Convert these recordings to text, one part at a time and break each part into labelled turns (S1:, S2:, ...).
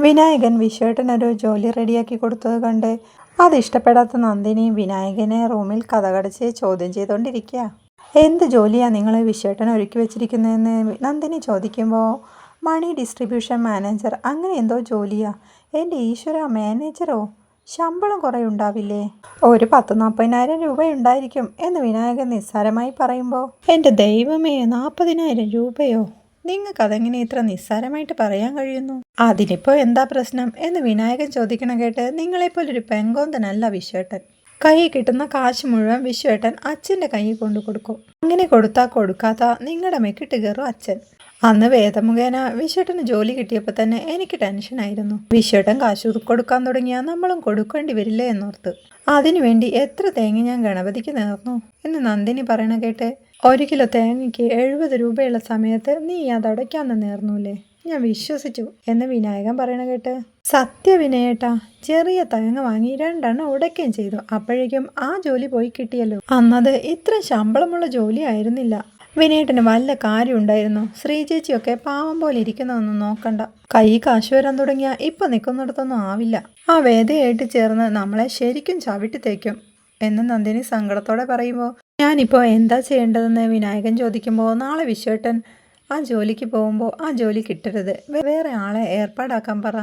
S1: വിനായകൻ വിശ്വേട്ടനൊരു ജോലി റെഡിയാക്കി കൊടുത്തത് കണ്ട് അത് ഇഷ്ടപ്പെടാത്ത നന്ദിനി വിനായകനെ റൂമിൽ കതകടച്ച് ചോദ്യം ചെയ്തുകൊണ്ടിരിക്കുക. എന്ത് ജോലിയാണ് നിങ്ങൾ വിശ്വേട്ടൻ ഒരുക്കി വെച്ചിരിക്കുന്നതെന്ന് നന്ദിനി ചോദിക്കുമ്പോൾ മണി ഡിസ്ട്രിബ്യൂഷൻ മാനേജർ അങ്ങനെ എന്തോ ജോലിയാ. എൻ്റെ ഈശ്വര, മാനേജറോ? ശമ്പളം കുറേ ഉണ്ടാവില്ലേ? ഒരു 10-40,000 രൂപയുണ്ടായിരിക്കും എന്ന് വിനായകൻ നിസ്സാരമായി പറയുമ്പോൾ എൻ്റെ ദൈവമേ, 40,000 രൂപയോ? നിങ്ങൾക്കതെങ്ങനെ ഇത്ര നിസ്സാരമായിട്ട് പറയാൻ കഴിയുന്നു? അതിനിപ്പോൾ എന്താ പ്രശ്നം എന്ന് വിനായകൻ ചോദിക്കണ കേട്ട് നിങ്ങളെപ്പോലൊരു പെങ്കോന്തനല്ല വിശ്വേട്ടൻ. കൈ കിട്ടുന്ന കാശ് മുഴുവൻ വിശ്വേട്ടൻ അച്ഛൻ്റെ കൈ കൊണ്ടു കൊടുക്കും. അങ്ങനെ കൊടുക്കാത്ത നിങ്ങളുടെ മെക്കിട്ട് കയറും അച്ഛൻ. അന്ന് വേദമുഖേന വിശ്വേട്ടന് ജോലി കിട്ടിയപ്പോൾ തന്നെ എനിക്ക് ടെൻഷനായിരുന്നു. വിശ്വേട്ടൻ കാശ് കൊടുക്കാൻ തുടങ്ങിയാൽ നമ്മളും കൊടുക്കേണ്ടി വരില്ലേ എന്നോർത്ത്. അതിനുവേണ്ടി എത്ര തേങ്ങ ഞാൻ ഗണപതിക്ക് നേർന്നു എന്ന് നന്ദിനി പറയണ കേട്ട് 1 കിലോ തേങ്ങയ്ക്ക് 70 രൂപയുള്ള സമയത്ത് നീ അതടയ്ക്കാന്ന് നേർന്നൂല്ലേ? ഞാൻ വിശ്വസിച്ചു എന്ന് വിനായകൻ പറയണ കേട്ട് സത്യവിനയേട്ടാ, ചെറിയ തേങ്ങ വാങ്ങി 2 എണ്ണം ഉടയ്ക്കുകയും ചെയ്തു. അപ്പോഴേക്കും ആ ജോലി പോയി കിട്ടിയല്ലോ. അന്നത് ഇത്ര ശമ്പളമുള്ള ജോലി ആയിരുന്നില്ല. വിനയേട്ടന് വല്ല കാര്യം ഉണ്ടായിരുന്നു. ശ്രീചേച്ചിയൊക്കെ പാവം പോലെ ഇരിക്കുന്നതൊന്നും നോക്കണ്ട. കൈ കാശ് വരാൻ തുടങ്ങിയാൽ ഇപ്പം നിൽക്കുന്നിടത്തൊന്നും ആവില്ല. ആ വേദയായിട്ട് ചേർന്ന് നമ്മളെ ശരിക്കും ചവിട്ടി തേക്കും എന്ന് നന്ദിനി സങ്കടത്തോടെ പറയുമ്പോൾ ഞാനിപ്പോൾ എന്താ ചെയ്യേണ്ടതെന്ന് വിനായകൻ ചോദിക്കുമ്പോൾ നാളെ വിശ്വേട്ടൻ ആ ജോലിക്ക് പോകുമ്പോൾ ആ ജോലി കിട്ടരുത്, വേറെ ആളെ ഏർപ്പാടാക്കാൻ പറ.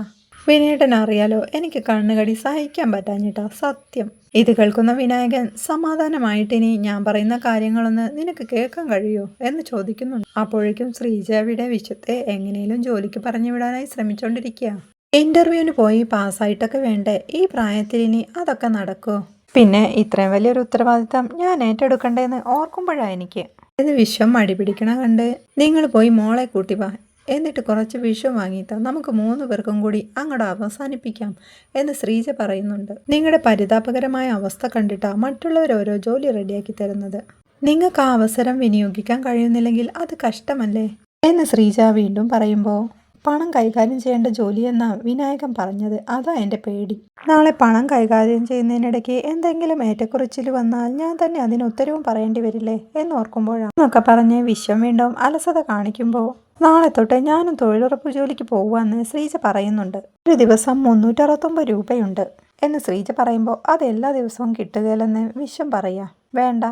S1: വിനയേട്ടൻ അറിയാലോ എനിക്ക് കണ്ണുകടി സഹിക്കാൻ പറ്റാഞ്ഞിട്ടാ, സത്യം. ഇത് കേൾക്കുന്ന വിനായകൻ സമാധാനമായിട്ടിനി ഞാൻ പറയുന്ന കാര്യങ്ങളൊന്ന് നിനക്ക് കേൾക്കാൻ കഴിയോ എന്ന് ചോദിക്കുന്നുണ്ട്. അപ്പോഴേക്കും ശ്രീജയുടെ വിശ്വത്തെ എങ്ങനെയും ജോലിക്ക് പറഞ്ഞു വിടാനായി ശ്രമിച്ചുകൊണ്ടിരിക്കുക. ഇന്റർവ്യൂവിന് പോയി പാസ്സായിട്ടൊക്കെ വേണ്ടേ ഈ പ്രായത്തിൽ ഇനി അതൊക്കെ നടക്കുമോ? പിന്നെ ഇത്രയും വലിയൊരു ഉത്തരവാദിത്തം ഞാൻ ഏറ്റെടുക്കണ്ടേന്ന് ഓർക്കുമ്പോഴാണ് എനിക്ക് ഇത് വിശ്വം മടി പിടിക്കണ കണ്ട് നിങ്ങൾ പോയി മോളെ കൂട്ടി വാ, എന്നിട്ട് കുറച്ച് വിഷം വാങ്ങിത്താ, നമുക്ക് 3 പേർക്കും കൂടി അങ്ങോട്ട് അവസാനിപ്പിക്കാം എന്ന് ശ്രീജ പറയുന്നുണ്ട്. നിങ്ങളുടെ പരിതാപകരമായ അവസ്ഥ കണ്ടിട്ടാ മറ്റുള്ളവർ ഓരോ ജോലി റെഡിയാക്കി തരുന്നത്. നിങ്ങൾക്ക് ആ അവസരം വിനിയോഗിക്കാൻ കഴിയുന്നില്ലെങ്കിൽ അത് കഷ്ടമല്ലേ എന്ന് ശ്രീജ വീണ്ടും പറയുമ്പോൾ പണം കൈകാര്യം ചെയ്യേണ്ട ജോലിയെന്നാ വിനായകൻ പറഞ്ഞത്. അതാ എൻ്റെ പേടി. നാളെ പണം കൈകാര്യം ചെയ്യുന്നതിനിടയ്ക്ക് എന്തെങ്കിലും ഏറ്റക്കുറച്ചിൽ വന്നാൽ ഞാൻ തന്നെ അതിന് ഉത്തരവും പറയേണ്ടി വരില്ലേ എന്നോർക്കുമ്പോഴാണ് എന്നൊക്കെ പറഞ്ഞ് വിശ്വം വീണ്ടും അലസത കാണിക്കുമ്പോൾ നാളെ തൊട്ട് ഞാനും തൊഴിലുറപ്പ് ജോലിക്ക് പോവാന്ന് ശ്രീജ പറയുന്നുണ്ട്. ഒരു ദിവസം 369 രൂപയുണ്ട് എന്ന് ശ്രീജ പറയുമ്പോൾ അത് എല്ലാ ദിവസവും കിട്ടുകയില്ലെന്ന് വിശ്വം പറയാ. വേണ്ട,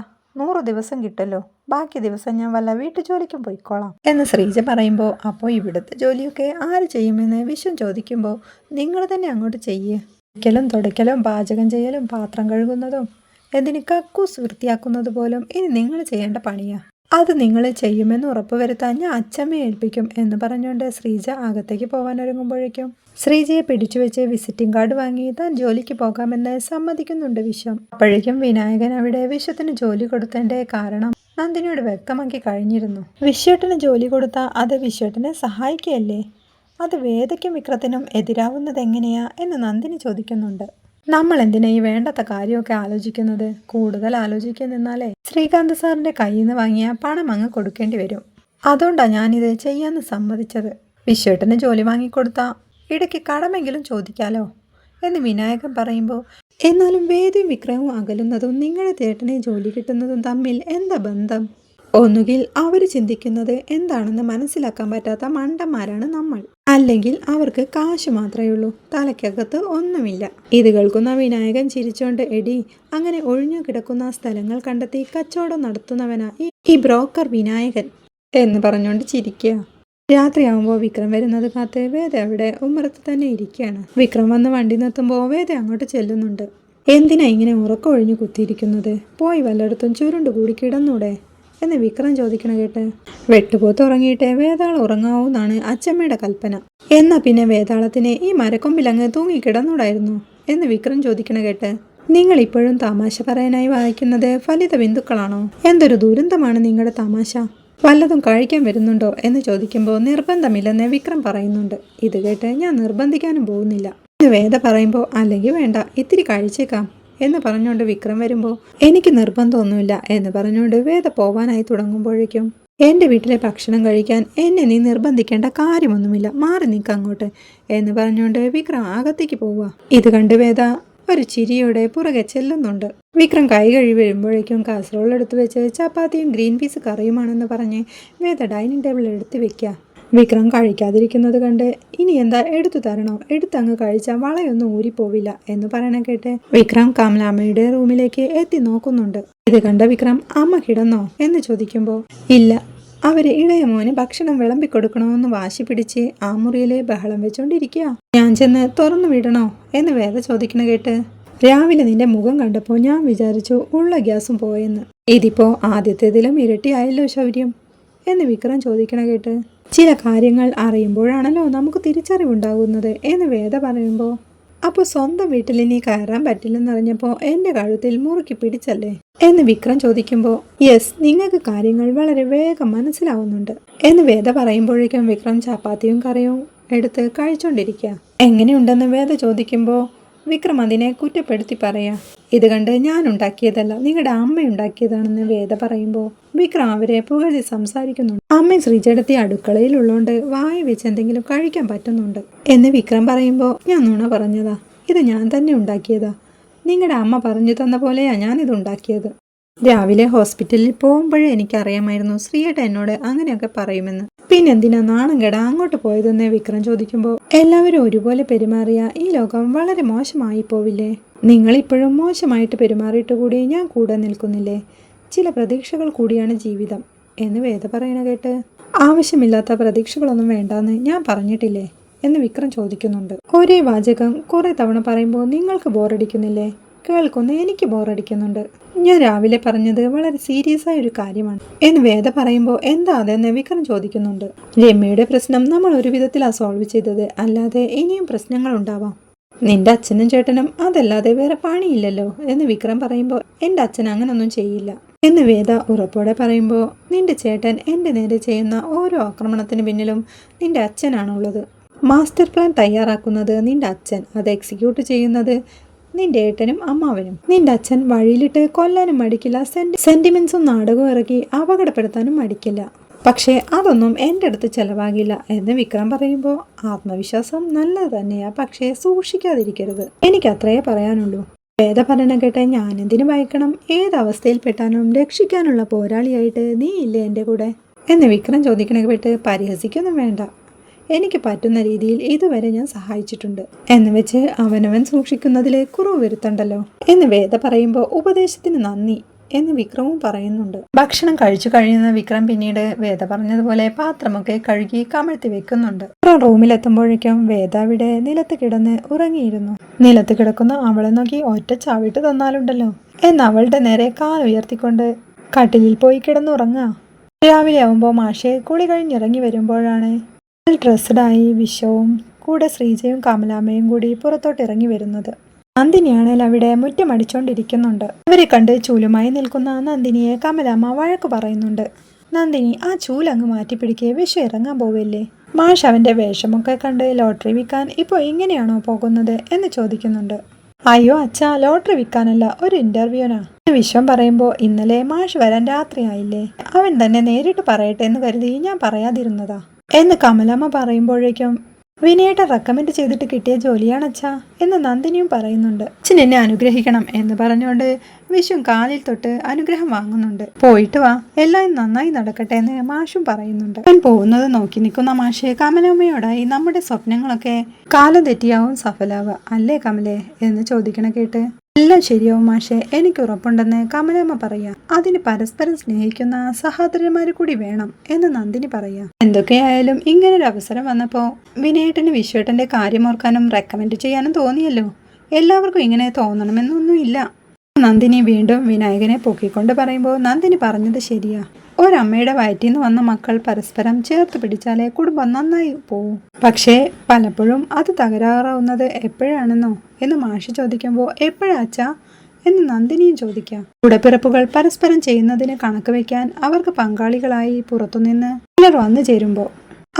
S1: 100 ദിവസം കിട്ടല്ലോ, ബാക്കി ദിവസം ഞാൻ വല്ല വീട്ടുജോലിക്കും പോയിക്കോളാം എന്ന് ശ്രീജ പറയുമ്പോൾ അപ്പോൾ ഇവിടുത്തെ ജോലിയൊക്കെ ആര് ചെയ്യുമെന്ന് വിശ്വം ചോദിക്കുമ്പോൾ നിങ്ങൾ തന്നെ അങ്ങോട്ട് ചെയ്യേ. ഒരിക്കലും തുടയ്ക്കലും പാചകം ചെയ്യലും പാത്രം കഴുകുന്നതും എന്തിന് കക്കൂസ് വൃത്തിയാക്കുന്നത് പോലും ഇനി നിങ്ങൾ ചെയ്യേണ്ട പണിയാ. അത് നിങ്ങൾ ചെയ്യുമെന്ന് ഉറപ്പുവരുത്താൻ ഞാൻ അച്ഛമ്മയെ ഏൽപ്പിക്കും എന്ന് പറഞ്ഞുകൊണ്ട് ശ്രീജ അകത്തേക്ക് പോകാൻ ഒരുങ്ങുമ്പോഴേക്കും ശ്രീജയെ പിടിച്ചു വെച്ച് വിസിറ്റിംഗ് കാർഡ് വാങ്ങി താൻ ജോലിക്ക് പോകാമെന്ന് സമ്മതിക്കുന്നുണ്ട് വിശ്വം. അപ്പോഴേക്കും വിനായകൻ അവിടെ വിശ്വത്തിന് ജോലി കൊടുത്തതിൻ്റെ കാരണം നന്ദിനിയോട് വ്യക്തമാക്കി കഴിഞ്ഞിരുന്നു. വിശ്വേട്ടന് ജോലി കൊടുത്താൽ അത് വിശ്വേട്ടനെ സഹായിക്കുകയല്ലേ, അത് വേദയ്ക്കും വിക്രത്തിനും എതിരാവുന്നത് എങ്ങനെയാ എന്ന് നന്ദിനി ചോദിക്കുന്നുണ്ട്. നമ്മൾ എന്തിനാ ഈ വേണ്ടാത്ത കാര്യമൊക്കെ ആലോചിക്കുന്നത്? കൂടുതൽ ആലോചിക്കാൻ നിന്നാലേ ശ്രീകാന്ത് സാറിൻ്റെ കയ്യിൽ നിന്ന് വാങ്ങിയ പണം അങ്ങ് കൊടുക്കേണ്ടി വരും. അതുകൊണ്ടാണ് ഞാനിത് ചെയ്യാമെന്ന് സമ്മതിച്ചത്. വിശ്വേട്ടന് ജോലി വാങ്ങിക്കൊടുത്താൽ ഇടയ്ക്ക് കടമെങ്കിലും ചോദിക്കാലോ എന്ന് വിനായകൻ പറയുമ്പോൾ എന്നാലും വേദയും വിക്രമവും അകലുന്നതും നിങ്ങളുടെ ചേട്ടനെ ജോലി കിട്ടുന്നതും തമ്മിൽ എന്താ ബന്ധം? ഒന്നുകിൽ അവർ ചിന്തിക്കുന്നത് എന്താണെന്ന് മനസ്സിലാക്കാൻ പറ്റാത്ത മണ്ടന്മാരാണ് നമ്മൾ, അല്ലെങ്കിൽ അവർക്ക് കാശ് മാത്രമേ ഉള്ളൂ, തലയ്ക്കകത്ത് ഒന്നുമില്ല. ഇത് കേൾക്കുന്ന വിനായകൻ ചിരിച്ചോണ്ട് എടി അങ്ങനെ ഒഴിഞ്ഞു കിടക്കുന്ന സ്ഥലങ്ങൾ കണ്ടെത്തി കച്ചവടം നടത്തുന്നവനാ ഈ ബ്രോക്കർ വിനായകൻ എന്ന് പറഞ്ഞുകൊണ്ട് ചിരിക്കുക. രാത്രിയാവുമ്പോൾ വിക്രം വരുന്നത് കാത്ത് വേദ അവിടെ ഉമ്മറത്ത് തന്നെ ഇരിക്കുകയാണ്. വിക്രം വന്ന് വണ്ടി നിർത്തുമ്പോൾ വേദ അങ്ങോട്ട് ചെല്ലുന്നുണ്ട്. എന്തിനാ ഇങ്ങനെ ഉറക്കമൊഴിഞ്ഞു കുത്തിയിരിക്കുന്നത്? പോയി വല്ലയിടത്തും ചുരുണ്ടുകൂടി കിടന്നൂടെ എന്ന് വിക്രം ചോദിക്കണ കേട്ട് വെട്ടുപോത്ത് ഉറങ്ങിയിട്ടേ വേതാളം ഉറങ്ങാവൂന്നാണ് അച്ചമ്മയുടെ കൽപ്പന. എന്നാ പിന്നെ വേതാളത്തിനെ ഈ മരക്കൊമ്പിലങ്ങ് തൂങ്ങി കിടന്നൂടായിരുന്നു എന്ന് വിക്രം ചോദിക്കണ കേട്ട് നിങ്ങൾ ഇപ്പോഴും തമാശ പറയാനായി വായിക്കുന്നത് ഫലിത ബിന്ദുക്കളാണോ? എന്തൊരു ദുരന്തമാണ് നിങ്ങളുടെ തമാശ. വല്ലതും കഴിക്കാൻ വരുന്നുണ്ടോ എന്ന് ചോദിക്കുമ്പോൾ നിർബന്ധമില്ലെന്ന് വിക്രം പറയുന്നുണ്ട്. ഇത് കേട്ട് ഞാൻ നിർബന്ധിക്കാനും പോകുന്നില്ല എന്ന് വേദ പറയുമ്പോൾ അല്ലെങ്കിൽ വേണ്ട, ഇത്തിരി കഴിച്ചേക്കാം എന്ന് പറഞ്ഞുകൊണ്ട് വിക്രം വരുമ്പോൾ എനിക്ക് നിർബന്ധമൊന്നുമില്ല എന്ന് പറഞ്ഞുകൊണ്ട് വേദ പോവാനായി തുടങ്ങുമ്പോഴേക്കും എൻ്റെ വീട്ടിലെ ഭക്ഷണം കഴിക്കാൻ എന്നെ നീ നിർബന്ധിക്കേണ്ട കാര്യമൊന്നുമില്ല, മാറി നിൽക്കങ്ങോട്ട് എന്ന് പറഞ്ഞുകൊണ്ട് വിക്രം അകത്തേക്ക് പോവുക. ഇത് കണ്ട് വേദ ഒരു ചിരിയോടെ പുറകെ ചെല്ലുന്നുണ്ട്. വിക്രം കൈ കഴുകി വരുമ്പോഴേക്കും കാസറോൾ എടുത്തു വെച്ച് ചപ്പാത്തിയും ഗ്രീൻ പീസ് കറിയുമാണെന്ന് പറഞ്ഞ് വേദ ഡൈനിങ് ടേബിളിൽ എടുത്ത് വെക്കുക. വിക്രം കഴിക്കാതിരിക്കുന്നത് കണ്ട് ഇനി എന്താ എടുത്തു തരണോ, എടുത്തങ്ങ് കഴിച്ചാൽ വളയൊന്നും ഊരിപ്പോവില്ല എന്ന് പറയണ കേട്ട് വിക്രം കമലാമ്മയുടെ റൂമിലേക്ക് എത്തി നോക്കുന്നുണ്ട്. ഇത് കണ്ട വിക്രം അമ്മ കിടന്നോ എന്ന് ചോദിക്കുമ്പോൾ ഇല്ല, അവര് ഇളയ മോന് ഭക്ഷണം വിളമ്പിക്കൊടുക്കണമെന്ന് വാശി പിടിച്ച് ആ മുറിയിലെ ബഹളം വെച്ചോണ്ടിരിക്കുക. ഞാൻ ചെന്ന് തുറന്നു വിടണോ എന്ന് വേദ ചോദിക്കണ കേട്ട് രാവിലെ നിന്റെ മുഖം കണ്ടപ്പോൾ ഞാൻ വിചാരിച്ചു ഉള്ള ഗ്യാസും പോയെന്ന്. ഇതിപ്പോ ആദ്യത്തേതിലും ഇരട്ടിയായല്ലോ ശൗര്യം എന്ന് വിക്രം ചോദിക്കണ കേട്ട് ചില കാര്യങ്ങൾ അറിയുമ്പോഴാണല്ലോ നമുക്ക് തിരിച്ചറിവുണ്ടാകുന്നത് എന്ന് വേദ പറയുമ്പോൾ അപ്പോൾ സ്വന്തം വീട്ടിൽ ഇനി കയറാൻ പറ്റില്ലെന്നറിഞ്ഞപ്പോൾ എൻ്റെ കഴുത്തിൽ മുറുക്കി പിടിച്ചല്ലേ എന്ന് വിക്രം ചോദിക്കുമ്പോൾ യെസ്, നിങ്ങൾക്ക് കാര്യങ്ങൾ വളരെ വേഗം മനസ്സിലാവുന്നുണ്ട് എന്ന് വേദ പറയുമ്പോഴേക്കും വിക്രം ചപ്പാത്തിയും കറിയും എടുത്ത് കഴിച്ചോണ്ടിരിക്കുക. എങ്ങനെയുണ്ടെന്ന് വേദ ചോദിക്കുമ്പോൾ വിക്രം അതിനെ കുറ്റപ്പെടുത്തി പറയാ. ഇത് കണ്ട് ഞാൻ ഉണ്ടാക്കിയതല്ല, നിങ്ങളുടെ അമ്മ ഉണ്ടാക്കിയതാണെന്ന് വേദ പറയുമ്പോൾ വിക്രം അവരെ പുകഴ്ത്തി സംസാരിക്കുന്നുണ്ട്. അമ്മ ശ്രീചേടത്തി അടുക്കളയിലുള്ളോണ്ട് വായ വെച്ച് എന്തെങ്കിലും കഴിക്കാൻ പറ്റുന്നുണ്ട് എന്ന് വിക്രം പറയുമ്പോൾ ഞാൻ നുണ പറഞ്ഞതാ, ഇത് ഞാൻ തന്നെ ഉണ്ടാക്കിയതാ, നിങ്ങളുടെ അമ്മ പറഞ്ഞു തന്ന പോലെയാ ഞാനിത് ഉണ്ടാക്കിയത്. രാവിലെ ഹോസ്പിറ്റലിൽ പോകുമ്പോഴേ എനിക്കറിയാമായിരുന്നു ശ്രീയേട്ട എന്നോട് അങ്ങനെയൊക്കെ പറയുമെന്ന്. പിന്നെന്തിനാ നാണം കേടാ അങ്ങോട്ട് പോയതെന്ന് വിക്രം ചോദിക്കുമ്പോൾ എല്ലാവരും ഒരുപോലെ പെരുമാറിയ ഈ ലോകം വളരെ മോശമായി പോവില്ലേ? നിങ്ങളിപ്പോഴും മോശമായിട്ട് പെരുമാറിയിട്ട് കൂടി ഞാൻ കൂടെ നിൽക്കുന്നില്ലേ? ചില പ്രതീക്ഷകൾ കൂടിയാണ് ജീവിതം എന്ന് വേദ പറയണ കേട്ട് ആവശ്യമില്ലാത്ത പ്രതീക്ഷകളൊന്നും വേണ്ടാന്ന് ഞാൻ പറഞ്ഞിട്ടില്ലേ എന്ന് വിക്രം ചോദിക്കുന്നുണ്ട്. ഒരേ വാചകം കുറെ തവണ പറയുമ്പോൾ നിങ്ങൾക്ക് ബോറടിക്കുന്നില്ലേ? കേൾക്കുന്ന എനിക്ക് ബോറടിക്കുന്നുണ്ട്. ഞാൻ രാവിലെ പറഞ്ഞത് വളരെ സീരിയസ് ആയ ഒരു കാര്യമാണ് എന്ന് വേദ പറയുമ്പോൾ എന്താ അതെന്ന് വിക്രം ചോദിക്കുന്നുണ്ട്. രമ്യയുടെ പ്രശ്നം നമ്മൾ ഒരു വിധത്തിലാണ് സോൾവ് ചെയ്തത്, അല്ലാതെ ഇനിയും പ്രശ്നങ്ങൾ ഉണ്ടാവാം. നിന്റെ അച്ഛനും ചേട്ടനും അതല്ലാതെ വേറെ പണിയില്ലല്ലോ എന്ന് വിക്രം പറയുമ്പോൾ എൻ്റെ അച്ഛൻ അങ്ങനൊന്നും ചെയ്യില്ല എന്ന് വേദ ഉറപ്പോടെ പറയുമ്പോൾ നിന്റെ ചേട്ടൻ എൻ്റെ നേരെ ചെയ്യുന്ന ഓരോ ആക്രമണത്തിന് പിന്നിലും നിന്റെ അച്ഛനാണുള്ളത്. മാസ്റ്റർ പ്ലാൻ തയ്യാറാക്കുന്നത് നിന്റെ അച്ഛൻ, അത് എക്സിക്യൂട്ട് ചെയ്യുന്നത് നിന്റെ ഏട്ടനും അമ്മാവനും. നിന്റെ അച്ഛൻ വഴിയിലിട്ട് കൊല്ലാനും മടിക്കില്ല, സെന്റിമെന്റ്സും നാടകവും ഇറക്കി അപകടപ്പെടുത്താനും മടിക്കില്ല. പക്ഷേ അതൊന്നും എൻ്റെ അടുത്ത് ചെലവാകില്ല എന്ന് വിക്രം പറയുമ്പോൾ ആത്മവിശ്വാസം നല്ലത് തന്നെയാ, പക്ഷേ സൂക്ഷിക്കാതിരിക്കരുത്. എനിക്ക് അത്രയേ പറയാനുള്ളൂ. വേദ പഠനം കേട്ട ഞാനെന്തിനു ഭയക്കണം? ഏതവസ്ഥയിൽപ്പെട്ടാലും രക്ഷിക്കാനുള്ള പോരാളിയായിട്ട് നീ ഇല്ലേ എൻ്റെ കൂടെ എന്ന് വിക്രം ചോദിക്കണ കേട്ട് പരിഹസിക്കൊന്നും വേണ്ട, എനിക്ക് പറ്റുന്ന രീതിയിൽ ഇതുവരെ ഞാൻ സഹായിച്ചിട്ടുണ്ട് എന്ന് വെച്ച് അവനവൻ സൂക്ഷിക്കുന്നതിലെ കുറവ് വരുത്തണ്ടല്ലോ എന്ന് വേദ പറയുമ്പോൾ ഉപദേശത്തിന് നന്ദി എന്ന് വിക്രവും പറയുന്നുണ്ട്. ഭക്ഷണം കഴിച്ചു കഴിയുന്ന വിക്രം പിന്നീട് വേദ പറഞ്ഞതുപോലെ പാത്രമൊക്കെ കഴുകി കമഴ്ത്തി വെക്കുന്നുണ്ട്. റൂമിലെത്തുമ്പോഴേക്കും വേദ അവിടെ നിലത്ത് കിടന്ന് ഉറങ്ങിയിരുന്നു. നിലത്ത് കിടക്കുന്ന അവളെ നോക്കി ഒറ്റ ചാവിട്ട് തന്നാലുണ്ടല്ലോ എന്ന് അവളുടെ നേരെ കാൽ ഉയർത്തിക്കൊണ്ട് കട്ടിലിൽ പോയി കിടന്നുറങ്ങുക. രാവിലെ ആവുമ്പോൾ മാഷെ കുളി കഴിഞ്ഞിറങ്ങി വരുമ്പോഴാണ് ഡ്രസ്ഡായി വിശ്വവും കൂടെ ശ്രീജയും കമലാമ്മയും കൂടി പുറത്തോട്ട് ഇറങ്ങി വരുന്നത്. നന്ദിനിയാണെങ്കിൽ അവിടെ മുറ്റമടിച്ചോണ്ടിരിക്കുന്നുണ്ട്. അവരെ കണ്ട് ചൂലുമായി നിൽക്കുന്ന നന്ദിനിയെ കമലാമ്മ വഴക്ക് പറയുന്നുണ്ട്. നന്ദിനി ആ ചൂലങ്ങ് മാറ്റിപ്പിടിക്കെ വിശ്വ ഇറങ്ങാൻ പോവല്ലേ? മാഷ് അവന്റെ വേഷമൊക്കെ കണ്ട് ലോട്ടറി വിൽക്കാൻ ഇപ്പോൾ ഇങ്ങനെയാണോ പോകുന്നത് എന്ന് ചോദിക്കുന്നുണ്ട്. അയ്യോ അച്ഛാ, ലോട്ടറി വിൽക്കാനല്ല, ഒരു ഇന്റർവ്യൂനാ. വിശ്വം പറയുമ്പോൾ ഇന്നലെ മാഷ് വരാൻ രാത്രിയായില്ലേ, അവൻ തന്നെ നേരിട്ട് പറയട്ടെ എന്ന് കരുതി ഞാൻ പറയാതിരുന്നതാ എന്ന് കമലമ്മ പറയുമ്പോഴേക്കും വിനയേട്ട റെക്കമെൻഡ് ചെയ്തിട്ട് കിട്ടിയ ജോലിയാണച്ചാ എന്ന് നന്ദിനിയും പറയുന്നുണ്ട്. അച്ഛൻ എന്നെ അനുഗ്രഹിക്കണം എന്ന് പറഞ്ഞുകൊണ്ട് വിശ്വം കാലിൽ തൊട്ട് അനുഗ്രഹം വാങ്ങുന്നുണ്ട്. പോയിട്ട് വാ, എല്ലാം നന്നായി നടക്കട്ടെ എന്ന് മാഷും പറയുന്നുണ്ട്. അവൻ പോകുന്നത് നോക്കി നിൽക്കുന്ന മാഷെ കമലമ്മയോടായി നമ്മുടെ സ്വപ്നങ്ങളൊക്കെ കാലം തെറ്റിയാവും സഫലാവുക അല്ലേ കമലേ എന്ന് ചോദിക്കണ കേട്ട് എല്ലാം ശരിയാവും മാഷെ, എനിക്ക് ഉറപ്പുണ്ടെന്ന് കമലമ്മ പറയാ. അതിന് പരസ്പരം സ്നേഹിക്കുന്ന സഹോദരന്മാര് കൂടി വേണം എന്ന് നന്ദിനി പറയാ. എന്തൊക്കെയായാലും ഇങ്ങനൊരു അവസരം വന്നപ്പോൾ വിനയേട്ടന് വിശ്വേട്ടന്റെ കാര്യം ഓർക്കാനും റെക്കമെൻഡ് ചെയ്യാനും തോന്നിയല്ലോ. എല്ലാവർക്കും ഇങ്ങനെ തോന്നണമെന്നൊന്നുമില്ല. നന്ദിനി വീണ്ടും വിനായകനെ പൊക്കിക്കൊണ്ട് പറയുമ്പോൾ നന്ദിനി പറഞ്ഞത് ശരിയാ. ഒരമ്മയുടെ വയറ്റിൽ നിന്ന് വന്ന മക്കൾ പരസ്പരം ചേർത്ത് പിടിച്ചാലേ കുടുംബം നന്നായി പോവും. പക്ഷേ പലപ്പോഴും അത് തകരാറാവുന്നത് എപ്പോഴാണെന്നോ എന്ന് മാഷി ചോദിക്കുമ്പോൾ എപ്പോഴാ അച്ഛാ എന്ന് നന്ദിനിയും ചോദിക്കാം. കൂടപ്പിറപ്പുകൾ പരസ്പരം ചെയ്യുന്നതിന് കണക്ക് വയ്ക്കാൻ അവർക്ക് പങ്കാളികളായി പുറത്തുനിന്ന് ചിലർ വന്നു ചേരുമ്പോൾ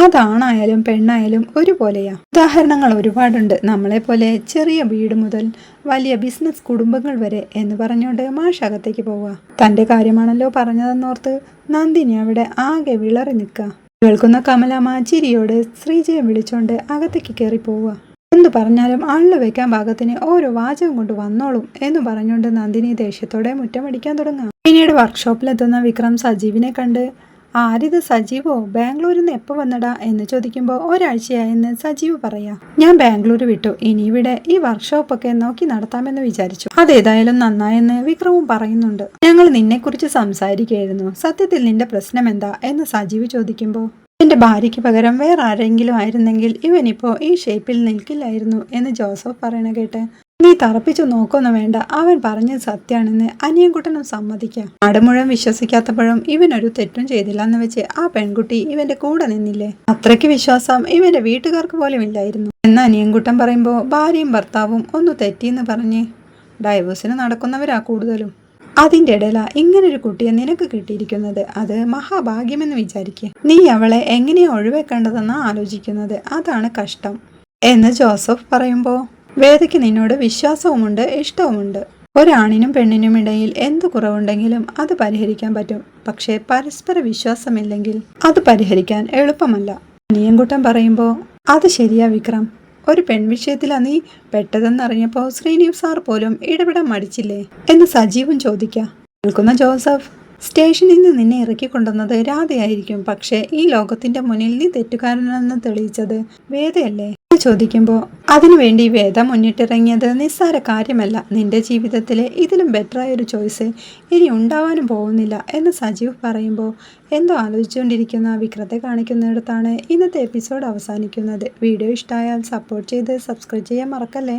S1: അതാണായാലും പെണ്ണായാലും ഒരുപോലെയാ. ഉദാഹരണങ്ങൾ ഒരുപാടുണ്ട്. നമ്മളെപ്പോലെ ചെറിയ വീട് മുതൽ വലിയ ബിസിനസ് കുടുംബങ്ങൾ വരെ എന്ന് പറഞ്ഞുകൊണ്ട് മാഷ് അകത്തേക്ക് പോവുക. തന്റെ കാര്യമാണല്ലോ പറഞ്ഞതെന്നോർത്ത് നന്ദിനി അവിടെ ആകെ വിളറി നിൽക്കുക. കേൾക്കുന്ന കമലാമ്മ ചിരിയോട് ശ്രീജയെ വിളിച്ചോണ്ട് അകത്തേക്ക് കയറി പോവുക. എന്തു പറഞ്ഞാലും ആളിൽ വെക്കാൻ പാകത്തിന് ഓരോ വാചകം കൊണ്ട് വന്നോളും എന്ന് പറഞ്ഞുകൊണ്ട് നന്ദിനി ദേഷ്യത്തോടെ മുറ്റമടിക്കാൻ തുടങ്ങുക. പിന്നീട് വർക്ക്ഷോപ്പിലെത്തുന്ന വിക്രം സജീവിനെ കണ്ട് ആരിത് സജീവോ? ബാംഗ്ലൂരിൽ നിന്ന് എപ്പോൾ വന്നടാ എന്ന് ചോദിക്കുമ്പോൾ ഒരാഴ്ചയായെന്ന് സജീവ് പറയാം. ഞാൻ ബാംഗ്ലൂർ വിട്ടു. ഇനി ഇവിടെ ഈ വർക്ക്ഷോപ്പൊക്കെ നോക്കി നടത്താമെന്ന് വിചാരിച്ചു. അതേതായാലും നന്നായെന്ന് വിക്രമും പറയുന്നുണ്ട്. ഞങ്ങൾ നിന്നെക്കുറിച്ച് സംസാരിക്കുകയായിരുന്നു. സത്യത്തിൽ നിന്റെ പ്രശ്നം എന്താ എന്ന് സജീവ് ചോദിക്കുമ്പോൾ എന്റെ ഭാര്യയ്ക്ക് പകരം വേറെ ആരെങ്കിലും ആയിരുന്നെങ്കിൽ ഇവനിപ്പോ ഈ ഷേപ്പിൽ നിൽക്കില്ലായിരുന്നു എന്ന് ജോസഫ് പറയണ കേട്ട് നീ തറപ്പിച്ചു നോക്കൊന്നും വേണ്ട, അവൻ പറഞ്ഞത് സത്യാണെന്ന് അനിയൻകുട്ടനും സമ്മതിക്കാം. നാട് മുഴുവൻ വിശ്വസിക്കാത്തപ്പോഴും ഇവനൊരു തെറ്റും ചെയ്തില്ലെന്ന് വെച്ച് ആ പെൺകുട്ടി ഇവന്റെ കൂടെ നിന്നില്ലേ? അത്രയ്ക്ക് വിശ്വാസം ഇവന്റെ വീട്ടുകാർക്ക് പോലും ഇല്ലായിരുന്നു എന്ന് അനിയൻകുട്ടൻ പറയുമ്പോൾ ഭാര്യയും ഭർത്താവും ഒന്ന് തെറ്റിയെന്ന് പറഞ്ഞ് ഡൈവേഴ്സിന് നടക്കുന്നവരാ കൂടുതലും. അതിൻ്റെ ഇടയില ഇങ്ങനൊരു കുട്ടിയെ നിനക്ക് കിട്ടിയിരിക്കുന്നത്. അത് മഹാഭാഗ്യമെന്ന് വിചാരിക്കുക. നീ അവളെ എങ്ങനെയാ ഒഴിവാക്കേണ്ടതെന്നാ ആലോചിക്കുന്നത്. അതാണ് കഷ്ടം എന്ന് ജോസഫ് പറയുമ്പോൾ വേദയ്ക്ക് നിന്നോട് വിശ്വാസവുമുണ്ട്, ഇഷ്ടവുമുണ്ട്. ഒരാണിനും പെണ്ണിനും ഇടയിൽ എന്ത് കുറവുണ്ടെങ്കിലും അത് പരിഹരിക്കാൻ പറ്റും. പക്ഷേ പരസ്പര വിശ്വാസമില്ലെങ്കിൽ അത് പരിഹരിക്കാൻ എളുപ്പമല്ല. അനിയൻകുട്ടൻ പറയുമ്പോൾ അത് ശരിയാ വിക്രം. ഒരു പെൺവിഷയത്തിലാ നീ പെട്ടതെന്നറിഞ്ഞപ്പോൾ ശ്രീനിവാസ് സാർ പോലും ഇടപെടാൻ മടിച്ചില്ലേ എന്ന് സജീവും ചോദിക്കാം. കേൾക്കുന്ന ജോസഫ് സ്റ്റേഷനിൽ നിന്ന് നിന്നെ ഇറക്കിക്കൊണ്ടുവന്നത് രാധയായിരിക്കും. പക്ഷേ ഈ ലോകത്തിന്റെ മുന്നിൽ നീ തെറ്റുകാരനെന്ന് തെളിയിച്ചത് വേദയല്ലേ എന്ന് ചോദിക്കുമ്പോൾ അതിനുവേണ്ടി വേദ മുന്നിട്ടിറങ്ങിയത് നിസ്സാര കാര്യമല്ല. നിന്റെ ജീവിതത്തിലെ ഇതിലും ബെറ്ററായൊരു ചോയ്സ് ഇനി ഉണ്ടാവാനും പോകുന്നില്ല എന്ന് സജീവ് പറയുമ്പോൾ എന്തോ ആലോചിച്ചുകൊണ്ടിരിക്കുന്ന വിക്രത്തെ കാണിക്കുന്നിടത്താണ് ഇന്നത്തെ എപ്പിസോഡ് അവസാനിക്കുന്നത്. വീഡിയോ ഇഷ്ടമായാൽ സപ്പോർട്ട് ചെയ്ത് സബ്സ്ക്രൈബ് ചെയ്യാൻ മറക്കല്ലേ.